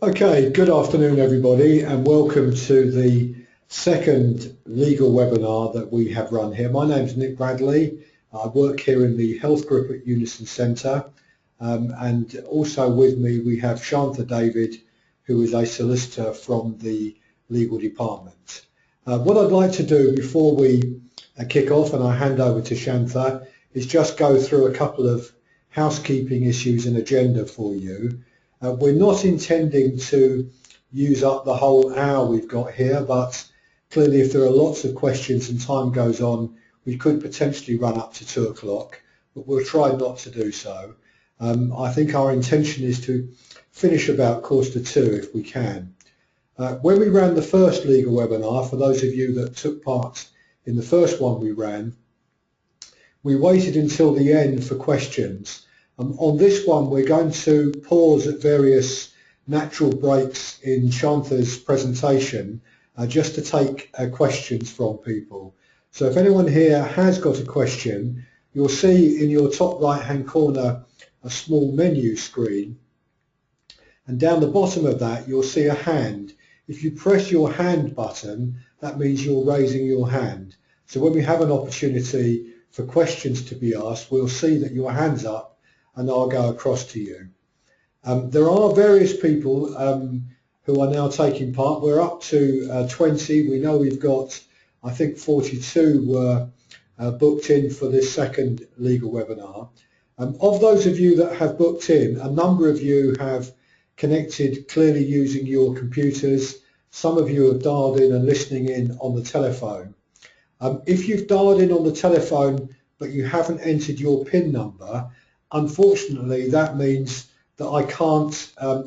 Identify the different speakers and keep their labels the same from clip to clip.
Speaker 1: Okay, good afternoon everybody and welcome to the second legal webinar that we have run here. My name is Nick Bradley. I work here in the health group at Unison Centre and also with me we have Shantha David, who is a solicitor from the legal department. What I'd like to do before we kick off and I hand over to Shantha is just go through a couple of housekeeping issues and agenda for you. We're not intending to use up the whole hour we've got here, but clearly if there are lots of questions and time goes on, we could potentially run up to 2 o'clock, but we'll try not to do so. I think our intention is to finish about 1:45 if we can. When we ran the first legal webinar, for those of you that took part in the first one we ran, we waited until the end for questions. On this one we're going to pause at various natural breaks in Shantha's presentation just to take questions from people. So if anyone here has got a question, you'll see in your top right hand corner a small menu screen, and down the bottom of that you'll see a hand. If you press your hand button, that means you're raising your hand. So when we have an opportunity for questions to be asked, we'll see that your hand's up and I'll go across to you. There are various people who are now taking part. We're up to 20. We know we've got, I think 42 were booked in for this second legal webinar. Of those of you that have booked in, a number of you have connected clearly using your computers. Some of you have dialed in and listening in on the telephone. If you've dialed in on the telephone but you haven't entered your PIN number, unfortunately that means that I can't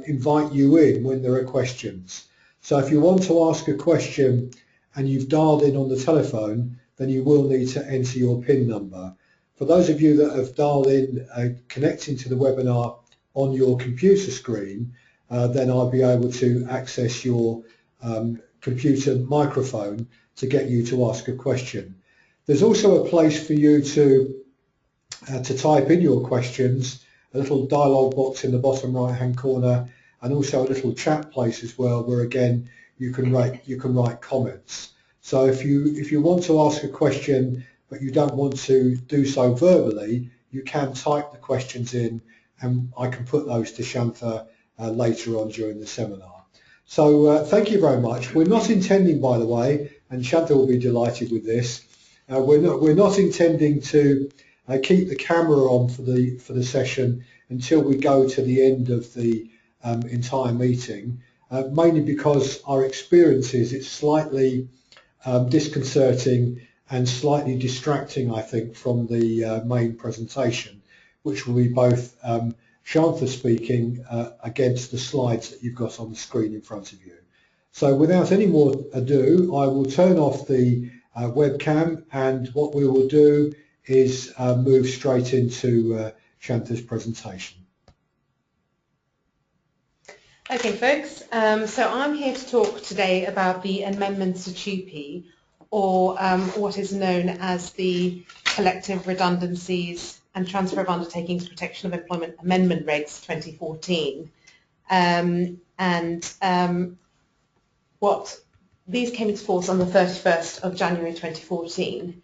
Speaker 1: invite you in when there are questions. So if you want to ask a question and you've dialed in on the telephone, then you will need to enter your PIN number. For those of you that have dialed in connecting to the webinar on your computer screen, then I'll be able to access your computer microphone to get you to ask a question. There's also a place for you to type in your questions, a little dialog box in the bottom right hand corner, and also a little chat place as well, where again you can write comments. So if you want to ask a question but you don't want to do so verbally, you can type the questions in and I can put those to Shantha later on during the seminar. So thank you very much. We're not intending, by the way, and Shantha will be delighted with this, we're not intending to keep the camera on for the session until we go to the end of the entire meeting, mainly because our experience is it's slightly disconcerting and slightly distracting, I think, from the main presentation, which will be both Shantha speaking against the slides that you've got on the screen in front of you. So without any more ado, I will turn off the webcam, and what we will do is move straight into Shantha's presentation.
Speaker 2: Okay folks, so I'm here to talk today about the amendments to TUPE, or what is known as the Collective Redundancies and Transfer of Undertakings Protection of Employment Amendment Regs 2014. What these came into force on the 31st of January 2014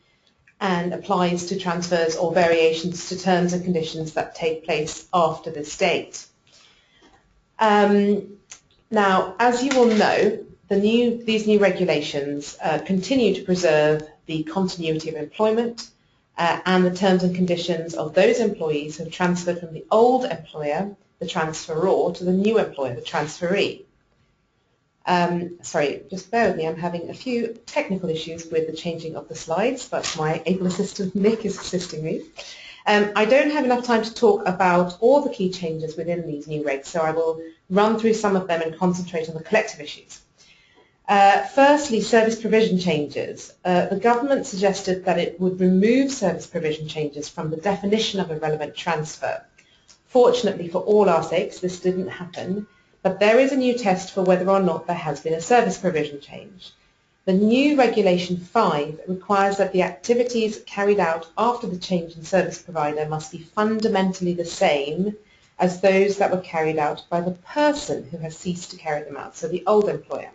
Speaker 2: and applies to transfers or variations to terms and conditions that take place after this date. Now, as you all know, these new regulations continue to preserve the continuity of employment and the terms and conditions of those employees who have transferred from the old employer, the transferor, to the new employer, the transferee. Sorry, just bear with me, I'm having a few technical issues with the changing of the slides, but my able assistant Nick is assisting me. I don't have enough time to talk about all the key changes within these new regs, so I will run through some of them and concentrate on the collective issues. Firstly, service provision changes. The government suggested that it would remove service provision changes from the definition of a relevant transfer. Fortunately for all our sakes, this didn't happen, but there is a new test for whether or not there has been a service provision change. The new Regulation 5 requires that the activities carried out after the change in service provider must be fundamentally the same as those that were carried out by the person who has ceased to carry them out, so the old employer.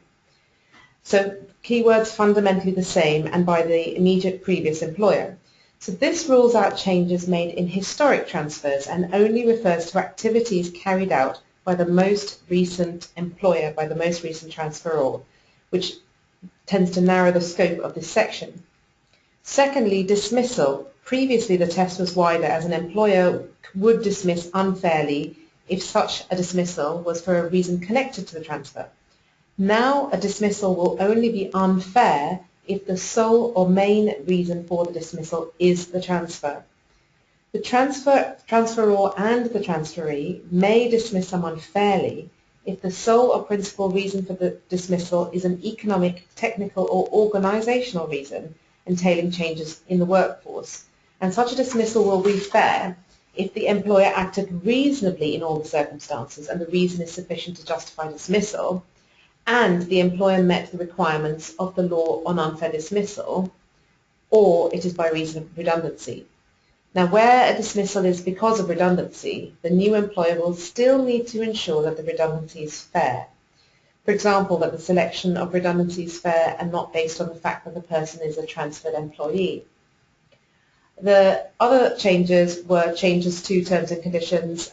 Speaker 2: So keywords fundamentally the same and by the immediate previous employer. So this rules out changes made in historic transfers and only refers to activities carried out by the most recent employer, by the most recent transferor, which tends to narrow the scope of this section. Secondly, dismissal. Previously the test was wider, as an employer would dismiss unfairly if such a dismissal was for a reason connected to the transfer. Now a dismissal will only be unfair if the sole or main reason for the dismissal is the transfer. The transferor and the transferee may dismiss someone fairly if the sole or principal reason for the dismissal is an economic, technical or organisational reason entailing changes in the workforce. And such a dismissal will be fair if the employer acted reasonably in all the circumstances and the reason is sufficient to justify dismissal, and the employer met the requirements of the law on unfair dismissal, or it is by reason of redundancy. Now, where a dismissal is because of redundancy, the new employer will still need to ensure that the redundancy is fair. For example, that the selection of redundancy is fair and not based on the fact that the person is a transferred employee. The other changes were changes to terms and conditions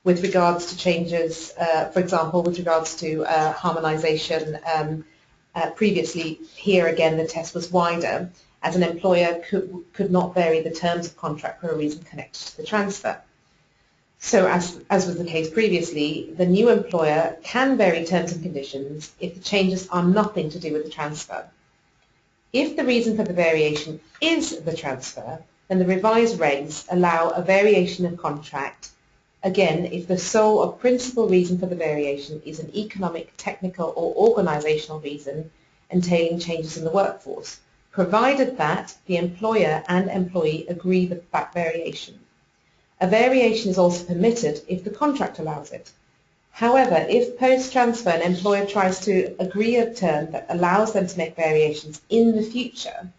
Speaker 2: with regards to changes, for example, with regards to harmonisation. Previously, here again, the test was wider, as an employer could not vary the terms of contract for a reason connected to the transfer. So as was the case previously, the new employer can vary terms and conditions if the changes are nothing to do with the transfer. If the reason for the variation is the transfer, then the revised regs allow a variation of contract, again, if the sole or principal reason for the variation is an economic, technical or organisational reason entailing changes in the workforce, provided that the employer and employee agree with that variation. A variation is also permitted if the contract allows it. However, if post-transfer an employer tries to agree a term that allows them to make variations in the future,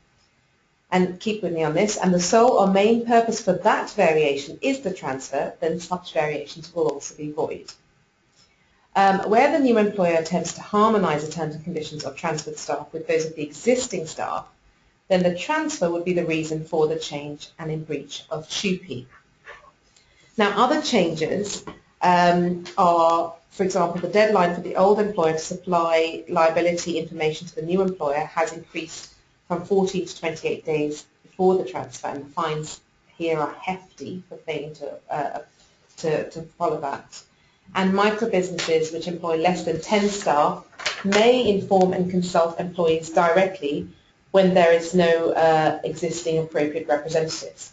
Speaker 2: and keep with me on this, and the sole or main purpose for that variation is the transfer, then such variations will also be void. Where the new employer attempts to harmonise the terms and conditions of transferred staff with those of the existing staff, then the transfer would be the reason for the change and in breach of TUPE. Now, other changes are, for example, the deadline for the old employer to supply liability information to the new employer has increased from 14 to 28 days before the transfer, and the fines here are hefty for failing to follow that. And micro-businesses which employ less than 10 staff may inform and consult employees directly when there is no existing appropriate representatives.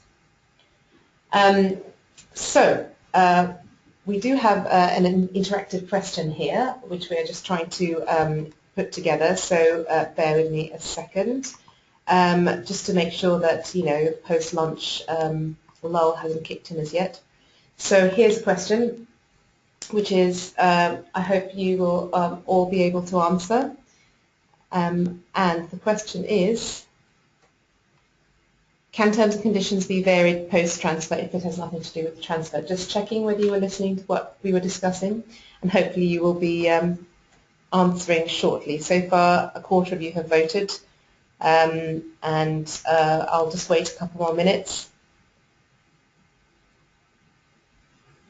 Speaker 2: We do have an interactive question here, which we are just trying to put together, so bear with me a second, just to make sure that, you know, post-lunch lull hasn't kicked in as yet. So here's a question, which is, I hope you will all be able to answer, and the question is, can terms and conditions be varied post-transfer if it has nothing to do with the transfer? Just checking whether you were listening to what we were discussing, and hopefully you will be answering shortly. So far, a quarter of you have voted, and I'll just wait a couple more minutes.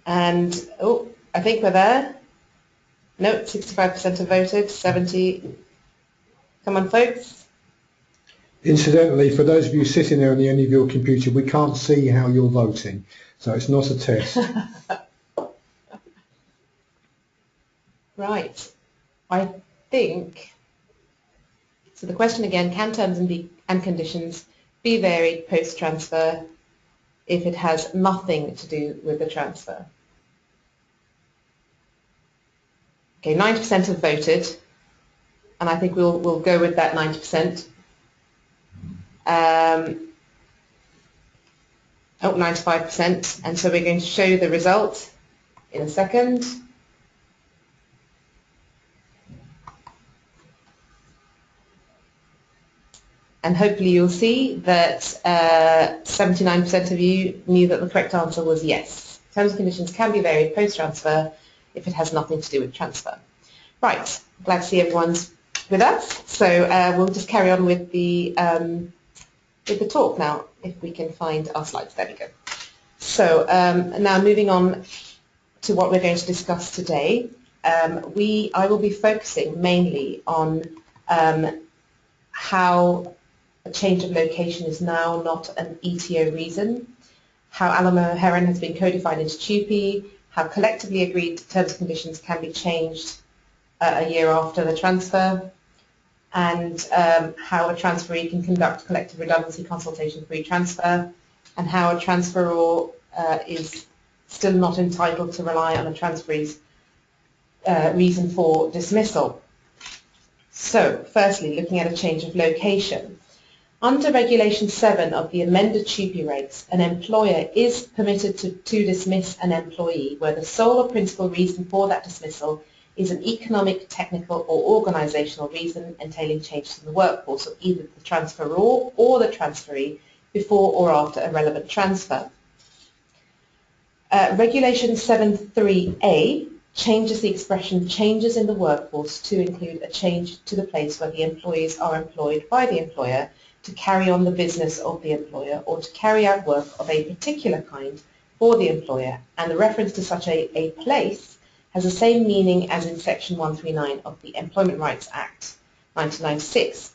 Speaker 2: And, oh, I think we're there. No, 65% have voted, 70. Come on, folks.
Speaker 1: Incidentally, for those of you sitting there on the end of your computer, we can't see how you're voting, so it's not a test.
Speaker 2: Right. I think, so the question again, can terms and conditions be varied post-transfer if it has nothing to do with the transfer? Okay, 90% have voted, and I think we'll go with that 90%. 95%, and so we're going to show you the result in a second. And hopefully you'll see that 79% of you knew that the correct answer was yes. Terms and conditions can be varied post-transfer if it has nothing to do with transfer. Right, glad to see everyone's with us. So we'll just carry on with the talk now, if we can find our slides. There we go. So now moving on to what we're going to discuss today. I will be focusing mainly on how a change of location is now not an ETO reason, how Alamo Heron has been codified into TUPE, how collectively agreed terms and conditions can be changed a year after the transfer, and how a transferee can conduct collective redundancy consultation pre-transfer, and how a transferor is still not entitled to rely on a transferee's reason for dismissal. So, firstly, looking at a change of location. Under Regulation 7 of the amended TUPE regs, an employer is permitted to dismiss an employee where the sole or principal reason for that dismissal is an economic, technical or organisational reason entailing changes in the workforce of either the transferor or the transferee before or after a relevant transfer. Regulation 7.3a changes the expression changes in the workforce to include a change to the place where the employees are employed by the employer to carry on the business of the employer or to carry out work of a particular kind for the employer, and the reference to such a place has the same meaning as in Section 139 of the Employment Rights Act 1996.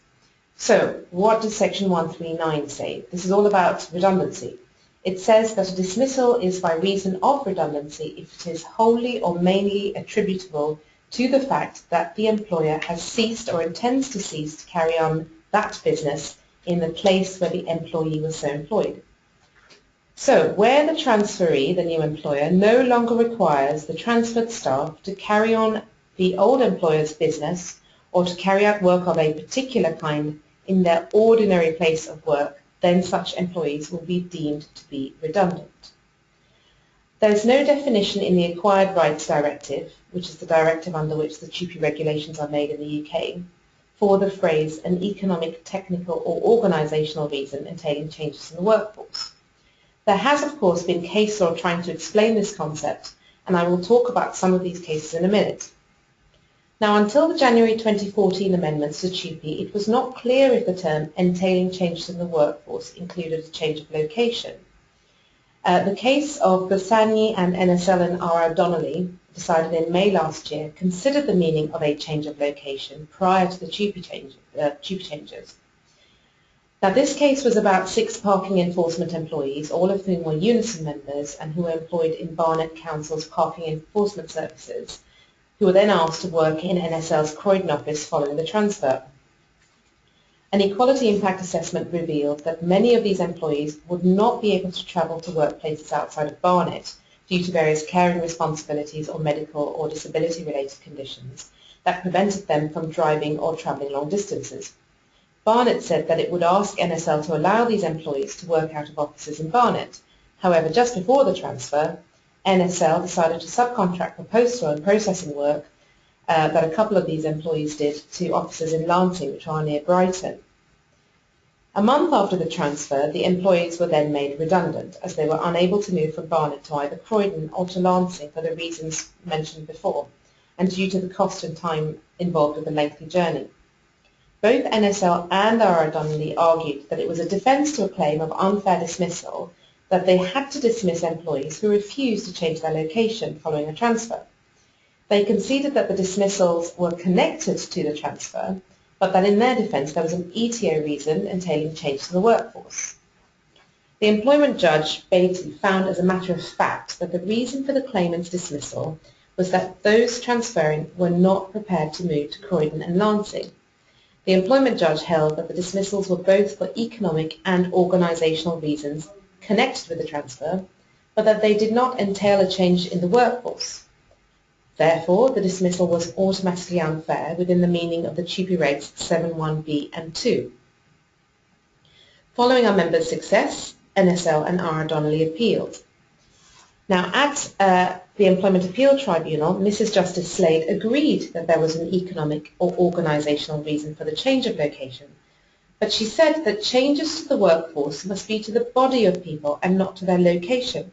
Speaker 2: So what does Section 139 say? This is all about redundancy. It says that a dismissal is by reason of redundancy if it is wholly or mainly attributable to the fact that the employer has ceased or intends to cease to carry on that business in the place where the employee was so employed. So where the transferee, the new employer, no longer requires the transferred staff to carry on the old employer's business or to carry out work of a particular kind in their ordinary place of work, then such employees will be deemed to be redundant. There is no definition in the Acquired Rights Directive, which is the directive under which the TUPE regulations are made in the UK, for the phrase an economic, technical or organisational reason entailing changes in the workforce. There has, of course, been case law trying to explain this concept, and I will talk about some of these cases in a minute. Now, until the January 2014 amendments to TUPE, it was not clear if the term entailing changes in the workforce included a change of location. The case of Bassani and NSL and R. Donnelly, decided in May last year, considered the meaning of a change of location prior to the TUPE changes. Now, this case was about 6 parking enforcement employees, all of whom were Unison members and who were employed in Barnet Council's parking enforcement services, who were then asked to work in NSL's Croydon office following the transfer. An equality impact assessment revealed that many of these employees would not be able to travel to workplaces outside of Barnet due to various caring responsibilities or medical or disability-related conditions that prevented them from driving or travelling long distances. Barnet said that it would ask NSL to allow these employees to work out of offices in Barnet. However, just before the transfer, NSL decided to subcontract the postal and processing work that a couple of these employees did to offices in Lancing, which are near Brighton. A month after the transfer, the employees were then made redundant, as they were unable to move from Barnet to either Croydon or to Lancing for the reasons mentioned before, and due to the cost and time involved with the lengthy journey. Both NSL and R. Donnelly argued that it was a defence to a claim of unfair dismissal that they had to dismiss employees who refused to change their location following a transfer. They conceded that the dismissals were connected to the transfer, but that in their defence there was an ETO reason entailing change to the workforce. The employment judge, Beatty, found as a matter of fact that the reason for the claimant's dismissal was that those transferring were not prepared to move to Croydon and Lancing. The employment judge held that the dismissals were both for economic and organisational reasons connected with the transfer, but that they did not entail a change in the workforce. Therefore, the dismissal was automatically unfair within the meaning of the TUPE regs 7.1b and 2. Following our members' success, NSL and R. Donnelly appealed. Now, at the Employment Appeal Tribunal, Mrs. Justice Slade agreed that there was an economic or organisational reason for the change of location, but she said that changes to the workforce must be to the body of people and not to their location.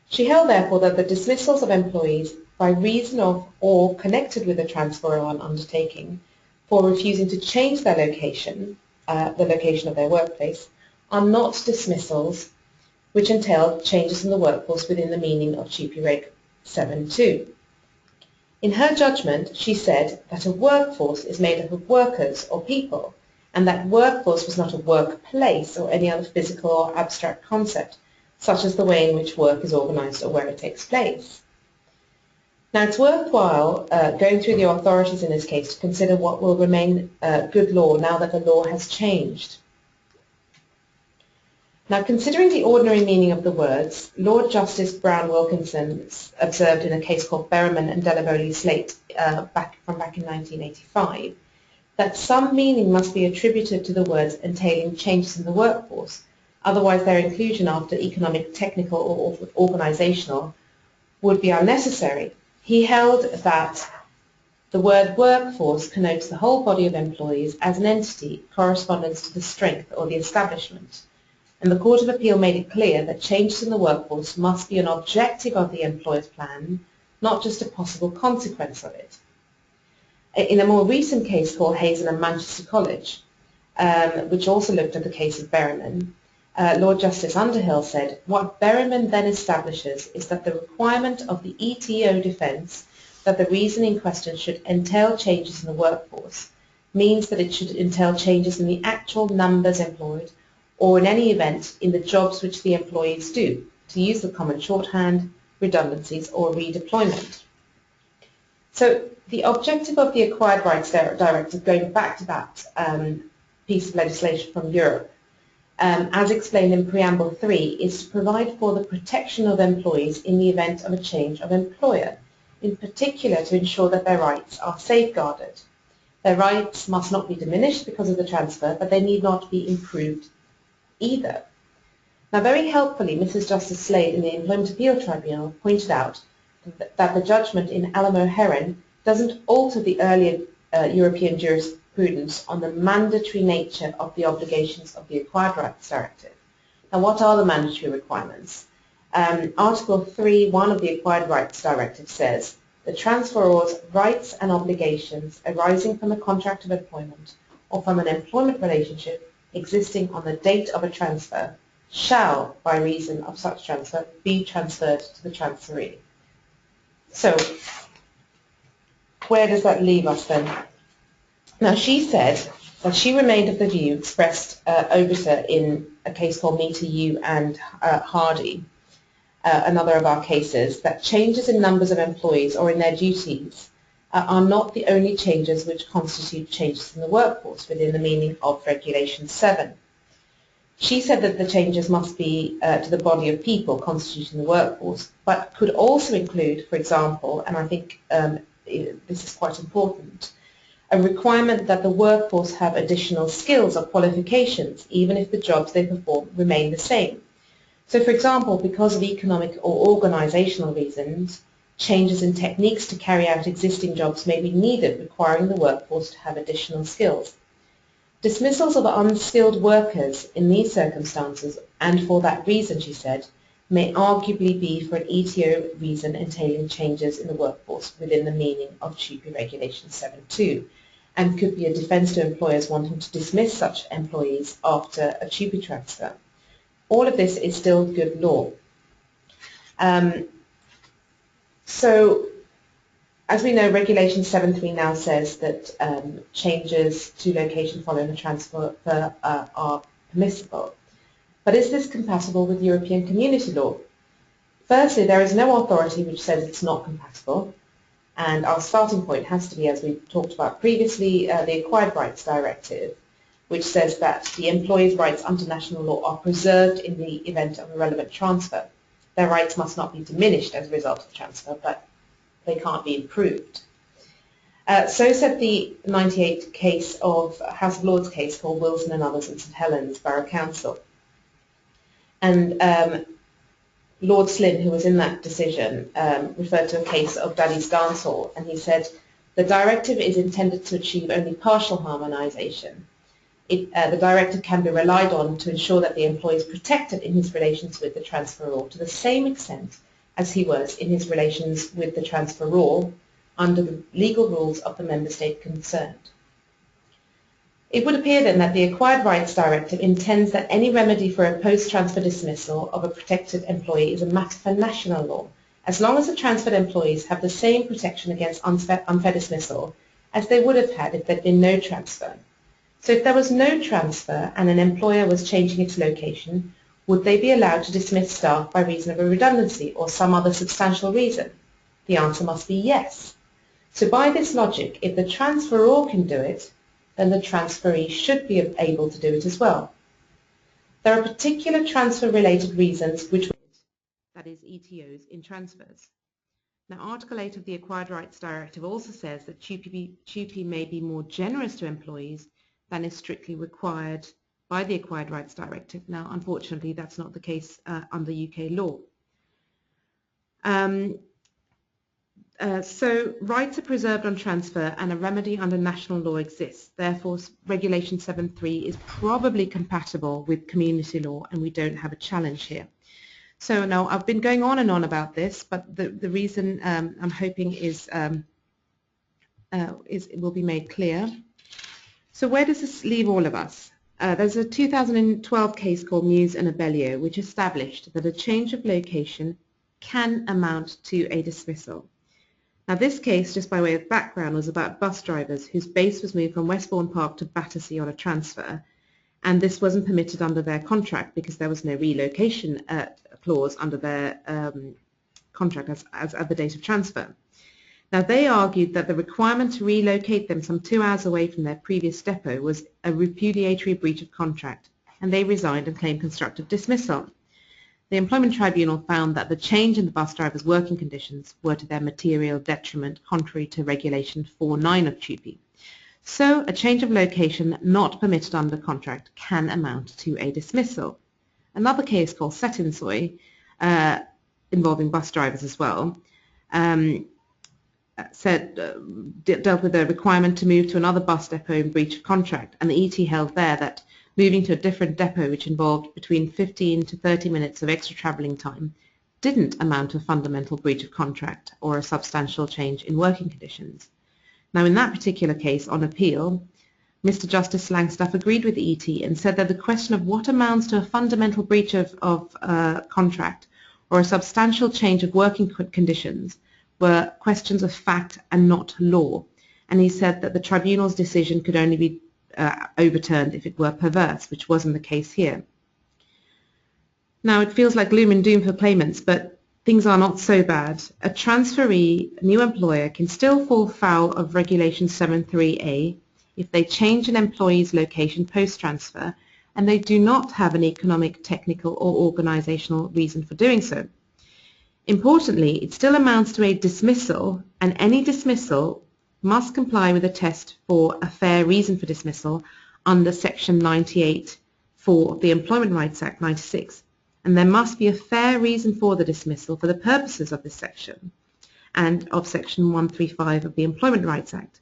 Speaker 2: She held, therefore, that the dismissals of employees by reason of or connected with the transfer or an undertaking for refusing to change their location, the location of their workplace, are not dismissals which entail changes in the workforce within the meaning of TUPE Reg 7.2. In her judgment, she said that a workforce is made up of workers or people, and that workforce was not a workplace or any other physical or abstract concept, such as the way in which work is organised or where it takes place. Now, it's worthwhile going through the authorities in this case to consider what will remain good law now that the law has changed. Now, considering the ordinary meaning of the words, Lord Justice Brown Wilkinson observed in a case called Berriman and Delaboli Slate back in 1985 that some meaning must be attributed to the words entailing changes in the workforce, otherwise their inclusion after economic, technical or organisational would be unnecessary. He held that the word workforce connotes the whole body of employees as an entity corresponding to the strength or the establishment. And the Court of Appeal made it clear that changes in the workforce must be an objective of the employer's plan, not just a possible consequence of it. In a more recent case called Hazen and Manchester College, which also looked at the case of Berriman, Lord Justice Underhill said, what Berriman then establishes is that the requirement of the ETO defence that the reason in question should entail changes in the workforce means that it should entail changes in the actual numbers employed or in any event in the jobs which the employees do, to use the common shorthand, redundancies or redeployment. So the objective of the Acquired Rights Directive, going back to that piece of legislation from Europe, as explained in Preamble 3, is to provide for the protection of employees in the event of a change of employer, in particular to ensure that their rights are safeguarded. Their rights must not be diminished because of the transfer, but they need not be improved either. Now, very helpfully, Mrs. Justice Slade in the Employment Appeal Tribunal pointed out that the judgment in Alamo Heron doesn't alter the earlier European jurisprudence on the mandatory nature of the obligations of the Acquired Rights Directive. Now, what are the mandatory requirements? Article 3.1 of the Acquired Rights Directive says the transferor's rights and obligations arising from a contract of employment or from an employment relationship existing on the date of a transfer shall, by reason of such transfer, be transferred to the transferee. So, where does that leave us then? Now, she said that she remained of the view expressed obiter in a case called Me to You and Hardy, another of our cases, that changes in numbers of employees or in their duties are not the only changes which constitute changes in the workforce within the meaning of Regulation 7. She said that the changes must be to the body of people constituting the workforce, but could also include, for example, and I think this is quite important, a requirement that the workforce have additional skills or qualifications, even if the jobs they perform remain the same. So, for example, because of economic or organisational reasons, changes in techniques to carry out existing jobs may be needed, requiring the workforce to have additional skills. Dismissals of unskilled workers in these circumstances, and for that reason, she said, may arguably be for an ETO reason entailing changes in the workforce within the meaning of TUPE Regulation 7.2, and could be a defence to employers wanting to dismiss such employees after a TUPE transfer. All of this is still good law. So, as we know, Regulation 7.3 now says that changes to location following a transfer are permissible. But is this compatible with European Community law? Firstly, there is no authority which says it's not compatible, and our starting point has to be, as we talked about previously, the Acquired Rights Directive, which says that the employee's rights under national law are preserved in the event of a relevant transfer. Their rights must not be diminished as a result of the transfer, but they can't be improved. So said the 98 case of House of Lords case called Wilson and others in St Helens Borough Council. And Lord Slynn, who was in that decision, referred to a case of Daddy's Dance Hall, and he said, the directive is intended to achieve only partial harmonisation. The directive can be relied on to ensure that the employee is protected in his relations with the transferor to the same extent as he was in his relations with the transferor under the legal rules of the member state concerned. It would appear then that the Acquired Rights Directive intends that any remedy for a post-transfer dismissal of a protected employee is a matter for national law, as long as the transferred employees have the same protection against unfair dismissal as they would have had if there had been no transfer. So if there was no transfer and an employer was changing its location, would they be allowed to dismiss staff by reason of a redundancy or some other substantial reason? The answer must be yes. So by this logic, if the transferor can do it, then the transferee should be able to do it as well. There are particular transfer-related reasons which, that is ETOs, in transfers. Now, Article 8 of the Acquired Rights Directive also says that TUPE may be more generous to employees than is strictly required by the Acquired Rights Directive. Now, unfortunately, that's not the case under UK law. So rights are preserved on transfer and a remedy under national law exists. Therefore, Regulation 7.3 is probably compatible with community law and we don't have a challenge here. So now I've been going on and on about this, but the reason I'm hoping is it will be made clear. So where does this leave all of us? There's a 2012 case called Muse and Abellio which established that a change of location can amount to a dismissal. Now this case, just by way of background, was about bus drivers whose base was moved from Westbourne Park to Battersea on a transfer, and this wasn't permitted under their contract because there was no relocation clause under their contract as at the date of transfer. Now they argued that the requirement to relocate them some 2 hours away from their previous depot was a repudiatory breach of contract, and they resigned and claimed constructive dismissal. The Employment Tribunal found that the change in the bus drivers' working conditions were to their material detriment, contrary to Regulation 4.9 of TUPE. So a change of location not permitted under contract can amount to a dismissal. Another case called Setinsoy, involving bus drivers as well, dealt with a requirement to move to another bus depot in breach of contract, and the ET held there that moving to a different depot, which involved between 15 to 30 minutes of extra travelling time, didn't amount to a fundamental breach of contract or a substantial change in working conditions. Now, in that particular case, on appeal, Mr. Justice Langstaff agreed with the ET and said that the question of what amounts to a fundamental breach of contract or a substantial change of working conditions were questions of fact and not law. And he said that the tribunal's decision could only be overturned if it were perverse, which wasn't the case here. Now it feels like gloom and doom for claimants, but things are not so bad. A transferee, a new employer, can still fall foul of Regulation 7.3a if they change an employee's location post-transfer and they do not have an economic, technical or organisational reason for doing so. Importantly, it still amounts to a dismissal, and any dismissal must comply with a test for a fair reason for dismissal under Section 98(4) of the Employment Rights Act 96. And there must be a fair reason for the dismissal for the purposes of this section and of Section 135 of the Employment Rights Act.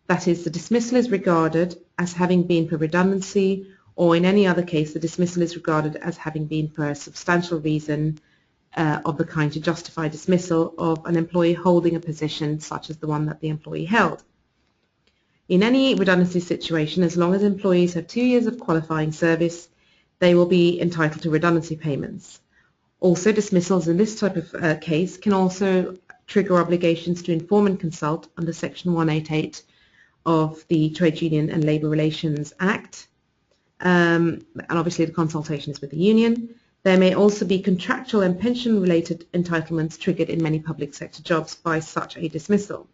Speaker 2: That is, the dismissal is regarded as having been for redundancy, or in any other case, the dismissal is regarded as having been for a substantial reason of the kind to justify dismissal of an employee holding a position such as the one that the employee held. In any redundancy situation, as long as employees have 2 years of qualifying service, they will be entitled to redundancy payments. Also, dismissals in this type of case can also trigger obligations to inform and consult under Section 188 of the Trade Union and Labour Relations Act, and obviously the consultation is with the union. There may also be contractual and pension-related entitlements triggered in many public sector jobs by such a dismissal.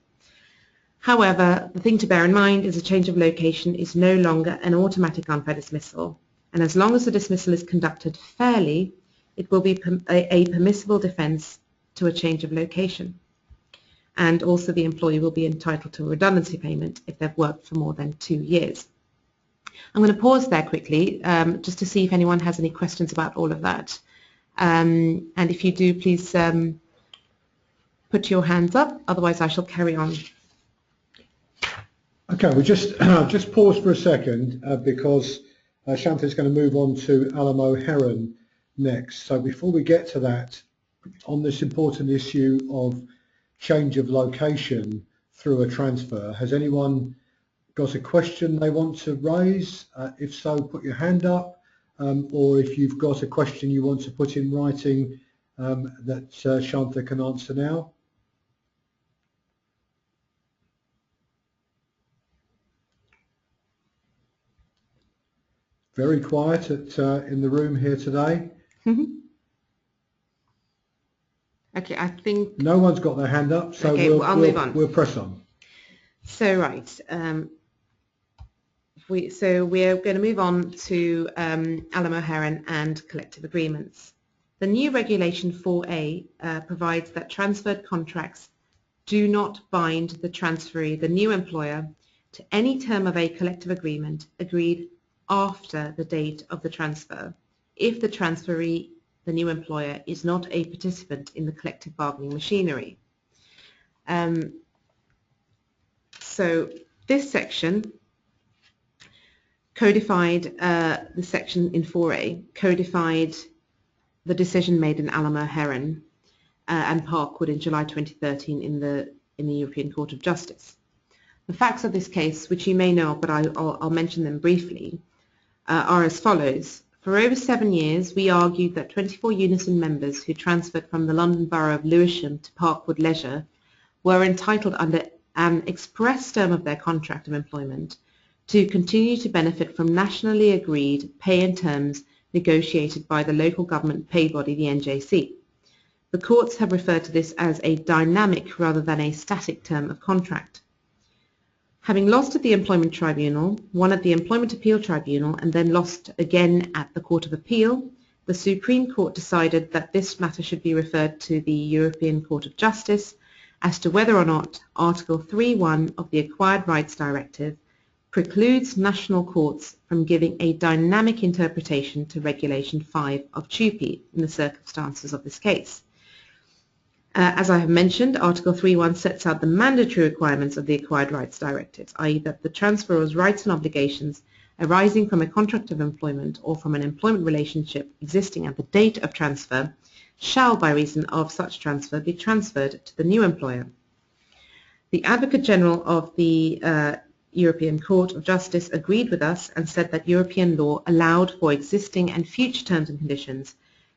Speaker 2: However, the thing to bear in mind is a change of location is no longer an automatic unfair dismissal, and as long as the dismissal is conducted fairly, it will be a permissible defence to a change of location. And also the employee will be entitled to a redundancy payment if they've worked for more than 2 years. I'm going to pause there quickly just to see if anyone has any questions about all of that. And if you do, please put your hands up, otherwise I shall carry on.
Speaker 1: Okay, we'll just pause for a second because Shantha's going to move on to Alamo Heron next. So before we get to that, on this important issue of change of location through a transfer. Has anyone got a question they want to raise? If so, put your hand up, or if you've got a question you want to put in writing that Shantha can answer now. Very quiet in the room here today.
Speaker 2: Okay, I think
Speaker 1: no one's got their hand up, so
Speaker 2: okay, I'll move on.
Speaker 1: We'll press on.
Speaker 2: So right, we're going to move on to Alamo Heron and collective agreements. The new regulation 4A provides that transferred contracts do not bind the transferee, the new employer, to any term of a collective agreement agreed after the date of the transfer, if the transferee, the new employer, is not a participant in the collective bargaining machinery. So this section codified, the section in 4A codified the decision made in Alamo Heron and Parkwood in July 2013 in the European Court of Justice. The facts of this case, which you may know, but I'll mention them briefly, are as follows. For over 7 years, we argued that 24 Unison members who transferred from the London Borough of Lewisham to Parkwood Leisure were entitled under an express term of their contract of employment to continue to benefit from nationally agreed pay and terms negotiated by the local government pay body, the NJC. The courts have referred to this as a dynamic rather than a static term of contract. Having lost at the Employment Tribunal, won at the Employment Appeal Tribunal, and then lost again at the Court of Appeal, the Supreme Court decided that this matter should be referred to the European Court of Justice as to whether or not Article 3.1 of the Acquired Rights Directive precludes national courts from giving a dynamic interpretation to Regulation 5 of TUPE in the circumstances of this case. As I have mentioned, Article 3.1 sets out the mandatory requirements of the Acquired Rights Directives, i.e. that the transferor's rights and obligations arising from a contract of employment or from an employment relationship existing at the date of transfer shall, by reason of such transfer, be transferred to the new employer. The Advocate General of the European Court of Justice agreed with us and said that European law allowed for existing and future terms and conditions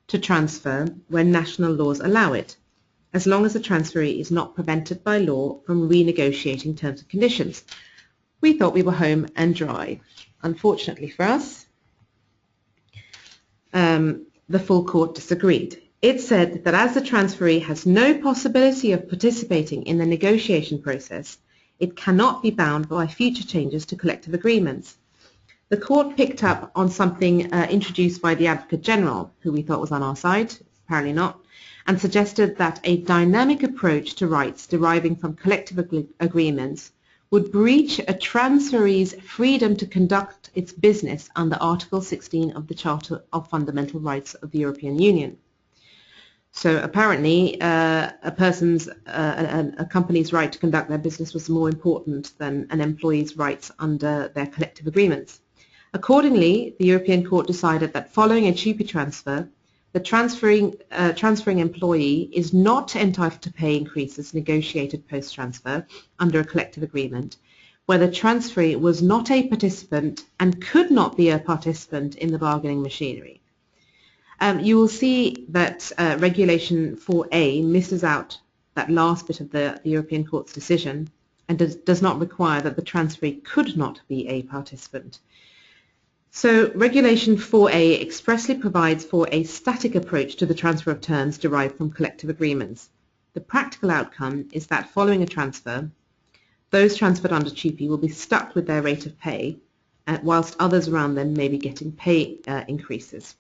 Speaker 2: to transfer when national laws allow it, as long as the transferee is not prevented by law from renegotiating terms and conditions. We thought we were home and dry. Unfortunately for us, the full court disagreed. It said that as the transferee has no possibility of participating in the negotiation process, it cannot be bound by future changes to collective agreements. The court picked up on something introduced by the Advocate General, who we thought was on our side, apparently not, and suggested that a dynamic approach to rights deriving from collective agreements would breach a transferee's freedom to conduct its business under Article 16 of the Charter of Fundamental Rights of the European Union. So apparently a company's right to conduct their business was more important than an employee's rights under their collective agreements. Accordingly, the European Court decided that following a TUPE transfer, the transferring employee is not entitled to pay increases negotiated post-transfer under a collective agreement, where the transferee was not a participant and could not be a participant in the bargaining machinery. You will see that Regulation 4A misses out that last bit of the European Court's decision and does not require that the transferee could not be a participant. So Regulation 4A expressly provides for a static approach to the transfer of terms derived from collective agreements. The practical outcome is that following a transfer, those transferred under TUPE will be stuck with their rate of pay, whilst others around them may be getting pay increases.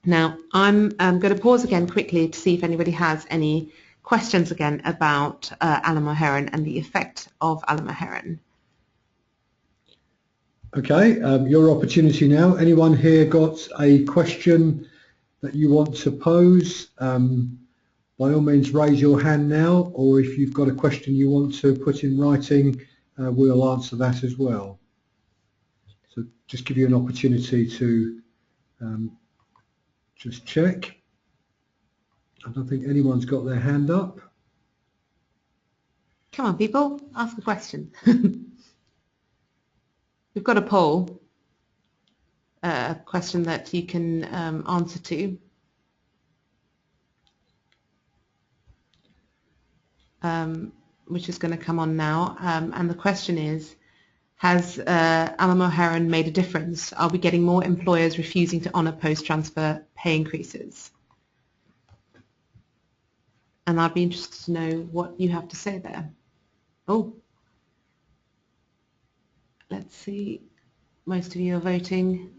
Speaker 2: Now, I'm going to pause again quickly to see if anybody has any questions again about Alamo Heron and the effect of Alamo Heron.
Speaker 1: Okay, your opportunity now. Anyone here got a question that you want to pose? By all means raise your hand now, or if you've got a question you want to put in writing, we'll answer that as well. So just give you an opportunity to just check. I don't think anyone's got their hand up.
Speaker 2: Come on, people, ask a question. We've got a poll, a question that you can answer to. Which is going to come on now. And the question is, has Alan O'Haran made a difference? Are we getting more employers refusing to honour post-transfer pay increases? And I'd be interested to know what you have to say there. Oh, let's see. Most of you are voting.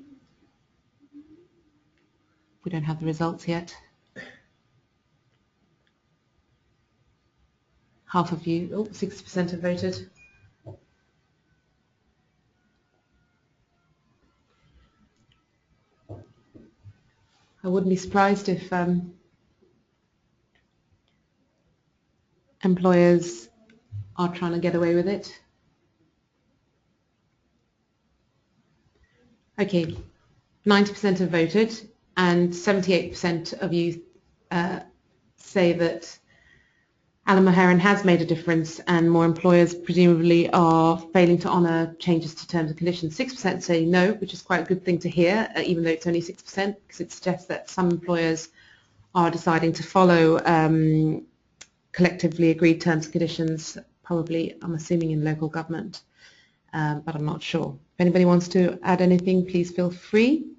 Speaker 2: We don't have the results yet. Half of you, 60% have voted. I wouldn't be surprised if employers are trying to get away with it. Okay, 90% have voted, and 78% of you say that Alan O'Haran has made a difference, and more employers presumably are failing to honour changes to terms and conditions. 6% say no, which is quite a good thing to hear, even though it's only 6%, because it suggests that some employers are deciding to follow collectively agreed terms and conditions, probably, I'm assuming, in local government, but I'm not sure. If anybody wants to add anything, please feel free. You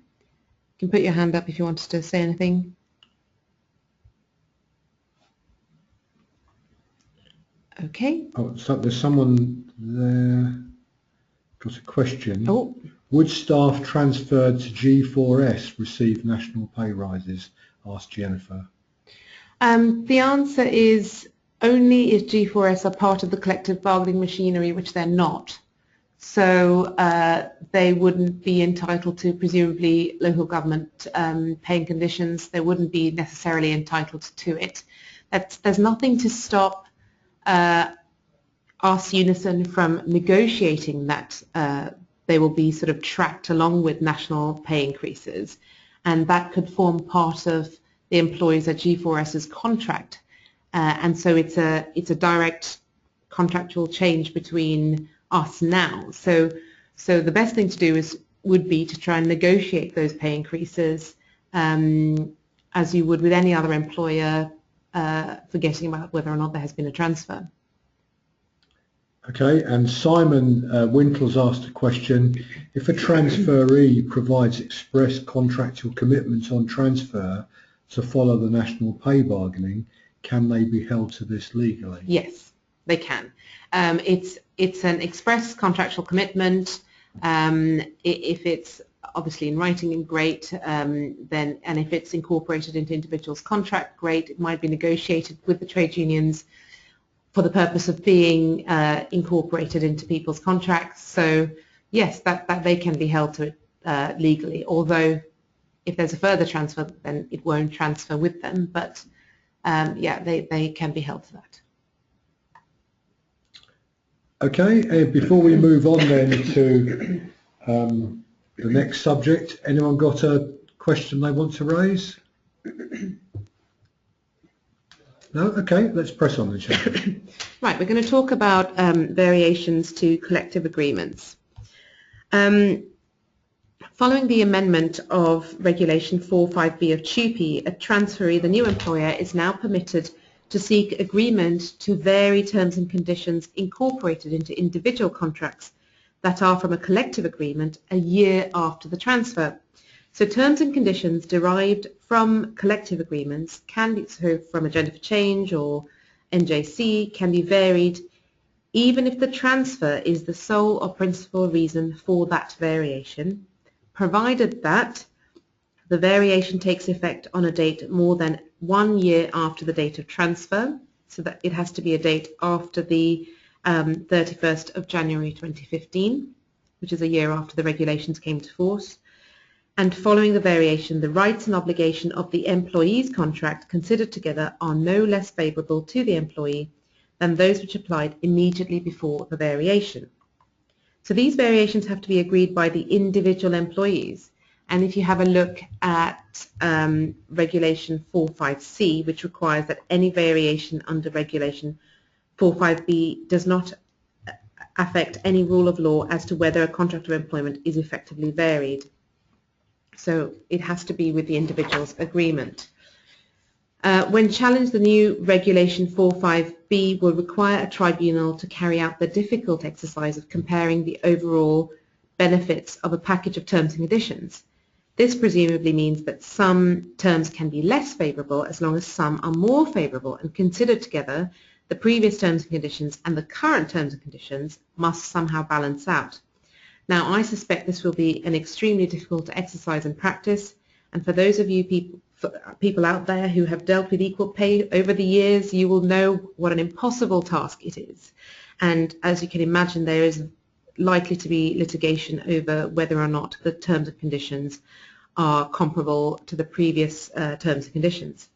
Speaker 2: can put your hand up if you wanted to say anything. Okay.
Speaker 1: Oh, so there's someone there got a question.
Speaker 2: Oh.
Speaker 1: Would staff transferred to G4S receive national pay rises? Asked Jennifer.
Speaker 2: The answer is only if G4S are part of the collective bargaining machinery, which they're not. So they wouldn't be entitled to, presumably, local government paying conditions. They wouldn't be necessarily entitled to it. There's nothing to stop us, Unison, from negotiating that they will be sort of tracked along with national pay increases, and that could form part of the employees at G4S's contract. And so it's a direct contractual change between us now. So the best thing to do would be to try and negotiate those pay increases as you would with any other employer, forgetting about whether or not there has been a transfer.
Speaker 1: Okay, and Simon Wintle's asked a question. If a transferee provides express contractual commitments on transfer to follow the national pay bargaining, can they be held to this legally?
Speaker 2: Yes, they can. It's an express contractual commitment. If it's obviously in writing, and great. Then, and if it's incorporated into individuals' contract, great. It might be negotiated with the trade unions for the purpose of being incorporated into people's contracts. So yes, that they can be held to it legally. Although if there's a further transfer, then it won't transfer with them. But yeah, they can be held to that.
Speaker 1: Okay, before we move on then to the next subject, anyone got a question they want to raise? No? Okay, let's press on then, shall we?
Speaker 2: Right, we're going to talk about variations to collective agreements. Following the amendment of Regulation 45B of TUPE, a transferee, the new employer, is now permitted to seek agreement to vary terms and conditions incorporated into individual contracts that are from a collective agreement a year after the transfer. So terms and conditions derived from collective agreements can be, so from Agenda for Change or NJC, can be varied even if the transfer is the sole or principal reason for that variation, provided that the variation takes effect on a date more than 1 year after the date of transfer, so that it has to be a date after the 31st of January 2015, which is a year after the regulations came into force. And following the variation, the rights and obligation of the employee's contract considered together are no less favourable to the employee than those which applied immediately before the variation. So these variations have to be agreed by the individual employees, And if you have a look at Regulation 45C, which requires that any variation under Regulation 45B does not affect any rule of law as to whether a contract of employment is effectively varied. So it has to be with the individual's agreement. When challenged, the new Regulation 45B will require a tribunal to carry out the difficult exercise of comparing the overall benefits of a package of terms and conditions. This presumably means that some terms can be less favourable as long as some are more favourable, and considered together, the previous terms and conditions and the current terms and conditions must somehow balance out. Now, I suspect this will be an extremely difficult exercise in practice, and for those of you people out there who have dealt with equal pay over the years, you will know what an impossible task it is. And as you can imagine, there is likely to be litigation over whether or not the terms and conditions are comparable to the previous terms and conditions.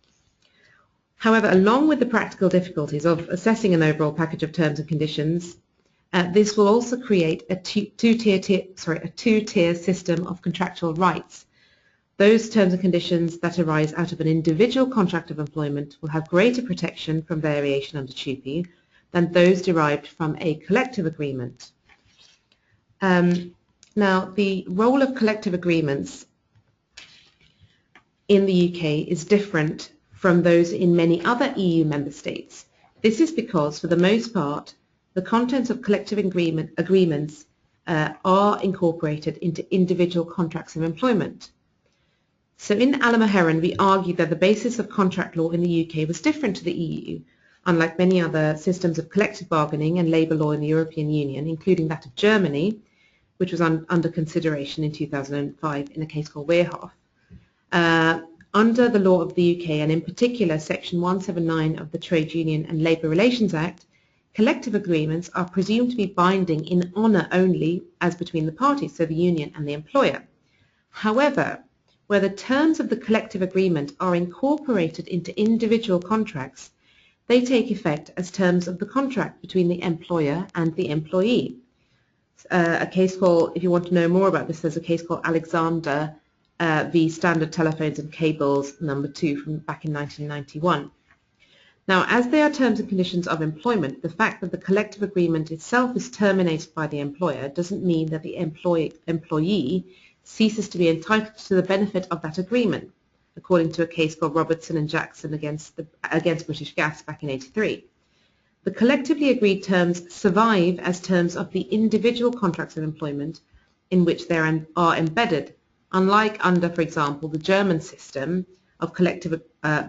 Speaker 2: However, along with the practical difficulties of assessing an overall package of terms and conditions, this will also create a two-tier system of contractual rights. Those terms and conditions that arise out of an individual contract of employment will have greater protection from variation under TUPE than those derived from a collective agreement. Now, the role of collective agreements in the UK is different from those in many other EU member states. This is because, for the most part, the contents of collective agreements are incorporated into individual contracts of employment. So in Alamo Heron, we argued that the basis of contract law in the UK was different to the EU, unlike many other systems of collective bargaining and labour law in the European Union, including that of Germany, which was under consideration in 2005 in a case called Weerhoff. Under the law of the UK, and in particular Section 179 of the Trade Union and Labour Relations Act, collective agreements are presumed to be binding in honour only as between the parties, so the union and the employer. However, where the terms of the collective agreement are incorporated into individual contracts, they take effect as terms of the contract between the employer and the employee. A case called, if you want to know more about this, there's a case called Alexander v. Standard Telephones and Cables number 2 from back in 1991. Now, as they are terms and conditions of employment, the fact that the collective agreement itself is terminated by the employer doesn't mean that the employee ceases to be entitled to the benefit of that agreement, according to a case called Robertson and Jackson against British Gas back in 1983. The collectively agreed terms survive as terms of the individual contracts of employment in which they are embedded, unlike under, for example, the German system of collective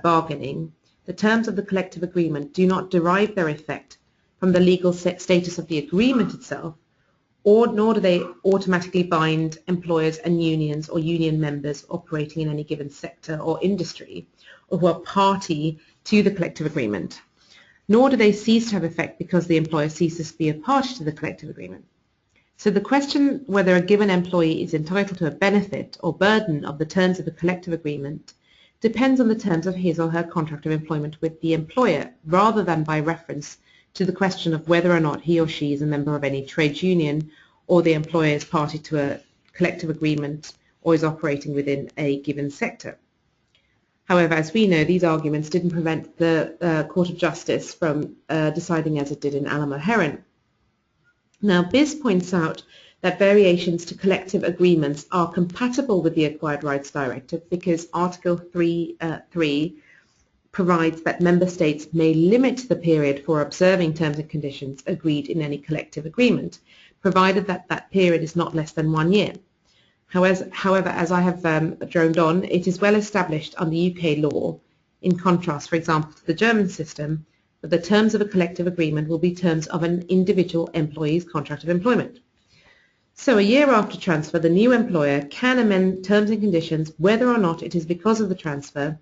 Speaker 2: bargaining. The terms of the collective agreement do not derive their effect from the legal status of the agreement itself, nor do they automatically bind employers and unions or union members operating in any given sector or industry, or who are party to the collective agreement. Nor do they cease to have effect because the employer ceases to be a party to the collective agreement. So the question whether a given employee is entitled to a benefit or burden of the terms of a collective agreement depends on the terms of his or her contract of employment with the employer, rather than by reference to the question of whether or not he or she is a member of any trade union or the employer is party to a collective agreement or is operating within a given sector. However, as we know, these arguments didn't prevent the Court of Justice from deciding as it did in Alamo Heron. Now, BIS points out that variations to collective agreements are compatible with the Acquired Rights Directive because Article 3 provides that member states may limit the period for observing terms and conditions agreed in any collective agreement, provided that that period is not less than 1 year. However, as I have droned on, it is well established under UK law, in contrast, for example, to the German system, that the terms of a collective agreement will be terms of an individual employee's contract of employment. So a year after transfer, the new employer can amend terms and conditions whether or not it is because of the transfer,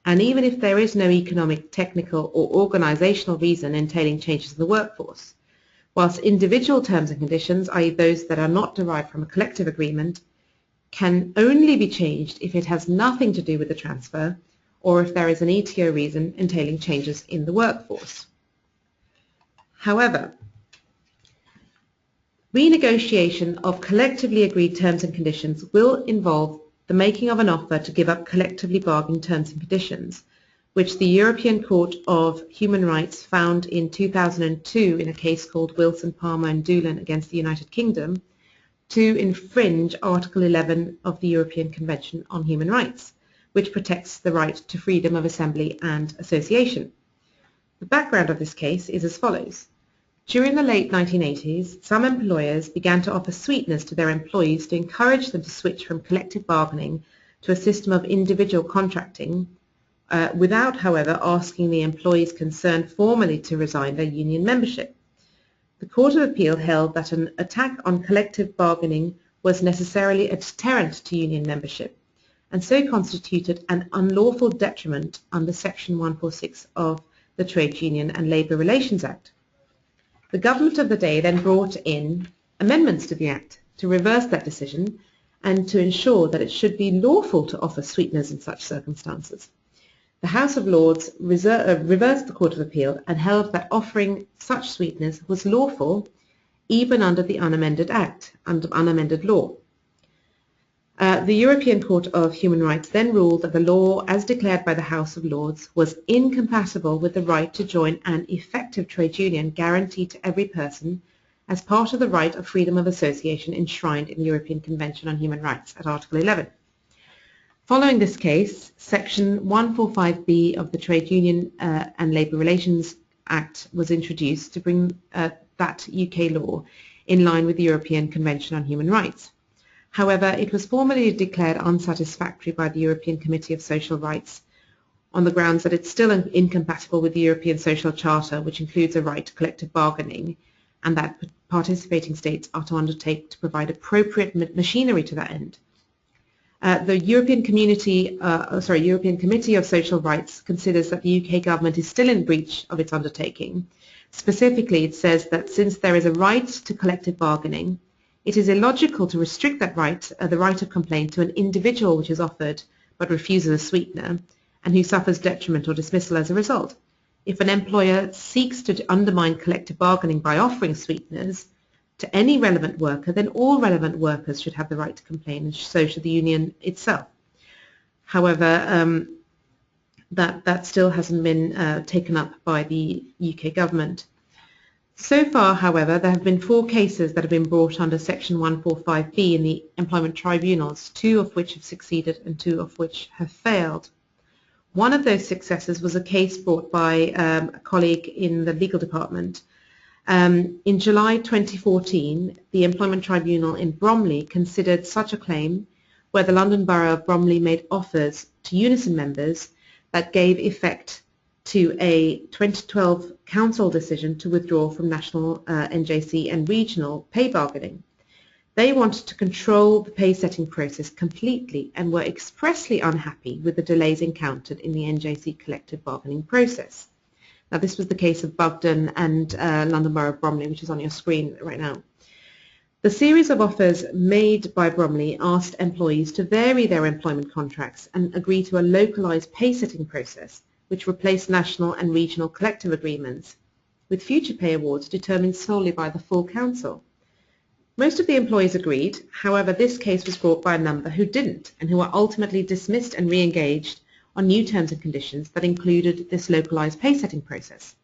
Speaker 2: and even if there is no economic, technical or organisational reason entailing changes in the workforce. Whilst individual terms and conditions, i.e. those that are not derived from a collective agreement, can only be changed if it has nothing to do with the transfer or if there is an ETO reason entailing changes in the workforce. However, renegotiation of collectively agreed terms and conditions will involve the making of an offer to give up collectively bargained terms and conditions, which the European Court of Human Rights found in 2002 in a case called Wilson, Palmer and Doolan against the United Kingdom, to infringe Article 11 of the European Convention on Human Rights, which protects the right to freedom of assembly and association. The background of this case is as follows. During the late 1980s, some employers began to offer sweeteners to their employees to encourage them to switch from collective bargaining to a system of individual contracting, without, however, asking the employees concerned formally to resign their union membership. The Court of Appeal held that an attack on collective bargaining was necessarily a deterrent to union membership, and so constituted an unlawful detriment under Section 146 of the Trade Union and Labour Relations Act. The government of the day then brought in amendments to the Act to reverse that decision and to ensure that it should be lawful to offer sweeteners in such circumstances. The House of Lords reversed the Court of Appeal and held that offering such sweeteners was lawful even under the unamended Act, under unamended law. The European Court of Human Rights then ruled that the law, as declared by the House of Lords, was incompatible with the right to join an effective trade union guaranteed to every person as part of the right of freedom of association enshrined in the European Convention on Human Rights at Article 11. Following this case, Section 145B of the Trade Union and Labour Relations Act was introduced to bring that UK law in line with the European Convention on Human Rights. However, it was formally declared unsatisfactory by the European Committee of Social Rights on the grounds that it's still incompatible with the European Social Charter, which includes a right to collective bargaining, and that participating states are to undertake to provide appropriate machinery to that end. The European Committee of Social Rights considers that the UK government is still in breach of its undertaking. Specifically, it says that since there is a right to collective bargaining, it is illogical to restrict that right, the right of complaint, to an individual which is offered but refuses a sweetener and who suffers detriment or dismissal as a result. If an employer seeks to undermine collective bargaining by offering sweeteners to any relevant worker, then all relevant workers should have the right to complain, and so should the union itself. However, that still hasn't been taken up by the UK government. So far, however, there have been 4 cases that have been brought under Section 145B in the employment tribunals, 2 of which have succeeded and 2 of which have failed. One of those successes was a case brought by a colleague in the legal department. In July 2014, the Employment Tribunal in Bromley considered such a claim where the London Borough of Bromley made offers to Unison members that gave effect to a 2012 council decision to withdraw from national NJC and regional pay bargaining. They wanted to control the pay setting process completely and were expressly unhappy with the delays encountered in the NJC collective bargaining process. Now, this was the case of Bugden and London Borough of Bromley, which is on your screen right now. The series of offers made by Bromley asked employees to vary their employment contracts and agree to a localised pay setting process, which replaced national and regional collective agreements, with future pay awards determined solely by the full council. Most of the employees agreed. However, this case was brought by a number who didn't and who were ultimately dismissed and re-engaged on new terms and conditions that included this localised pay setting process.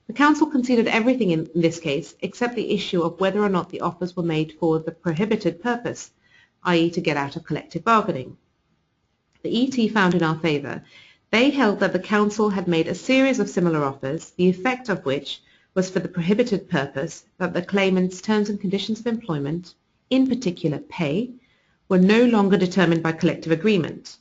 Speaker 2: The Council conceded everything in this case except the issue of whether or not the offers were made for the prohibited purpose, i.e. to get out of collective bargaining. The ET found in our favour. They held that the Council had made a series of similar offers, the effect of which was for the prohibited purpose that the claimant's terms and conditions of employment, in particular pay, were no longer determined by collective agreement.